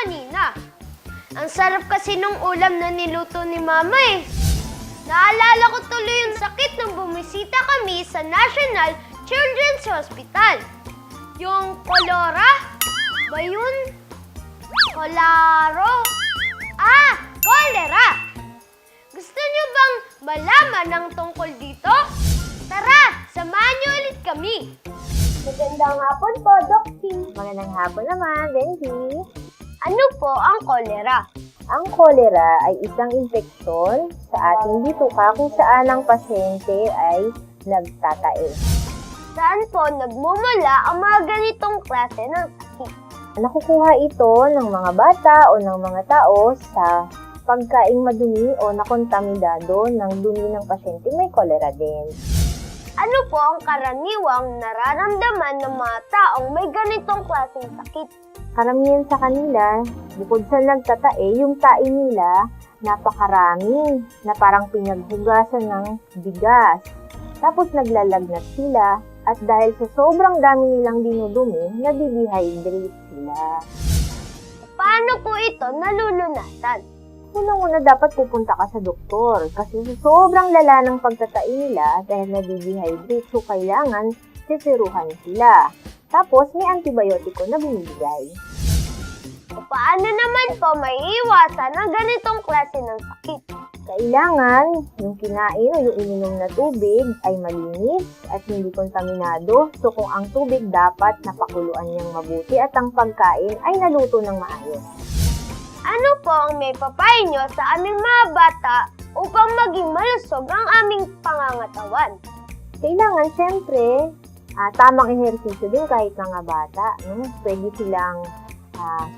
kanina. Ang sarap kasi nung ulam na niluto ni Mama eh. Naalala ko tuloy yung sakit nung bumisita kami sa National Children's Hospital. Yung kolora? Ba yun? Kolaro? Kolera! Gusto niyo bang malaman ang tungkol dito? Tara, samahan niyo ulit kami. Magandang hapon po, Doc Kim. Magandang hapon naman, Benji. Ano po ang kolera? Ang kolera ay isang infeksyon sa ating bituka kung saan ang pasyente ay nagtatae. Saan po nagmumula ang mga ganitong klase ng sakit? Nakukuha ito ng mga bata o ng mga tao sa pagkaing madumi o nakontaminado ng dumi ng pasyente may kolera din. Ano po ang karaniwang nararamdaman ng mga taong may ganitong klaseng sakit? Karamihan sa kanila, bukod sa nagtatae, yung tae nila napakarami na parang pinaghugasan ng bigas. Tapos naglalagnat sila at dahil sa sobrang dami nilang dinudumi, nadidehydrate sila. Paano po ito nalulunasan? Unang-una dapat pupunta ka sa doktor kasi sa sobrang lala ng pagtatae nila dahil nadidehydrate, so kailangan sisiruhan sila. Tapos may antibiotiko na binibigay. Paano naman po may iwasan ang ganitong klase ng sakit? Kailangan yung kinain o yung ininom na tubig ay malinis at hindi kontaminado. So kung ang tubig dapat napakuluan niyang mabuti at ang pagkain ay naluto ng maayos. Ano po ang may papayo nyo sa aming mga bata upang maging malusog ang aming pangangatawan? Kailangan siyempre tamang ehersisyo din kahit mga bata. No? Pwede silang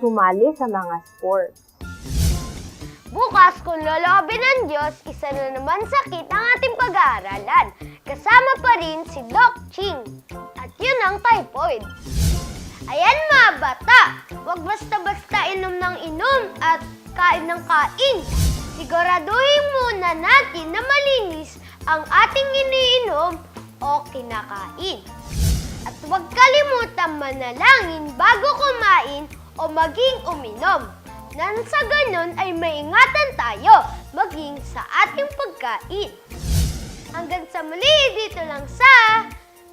sumali sa mga sports. Bukas, kung loloobin ng Diyos, isa na naman sakit ang ating pag-aaralan. Kasama pa rin si Doc Ching. At yun ang typhoid. Ayan mga bata, huwag basta-basta inom ng inom at kain ng kain. Siguraduhin muna natin na malinis ang ating iniinom o kinakain. At huwag kalimutan manalangin bago kumain o maging uminom. Nang sa ganun ay maingatan tayo maging sa ating pagkain. Hanggang sa muli dito lang sa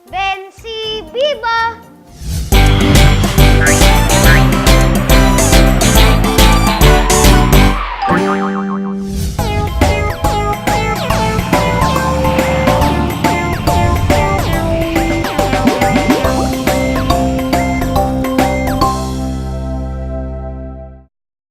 Bensi Viva!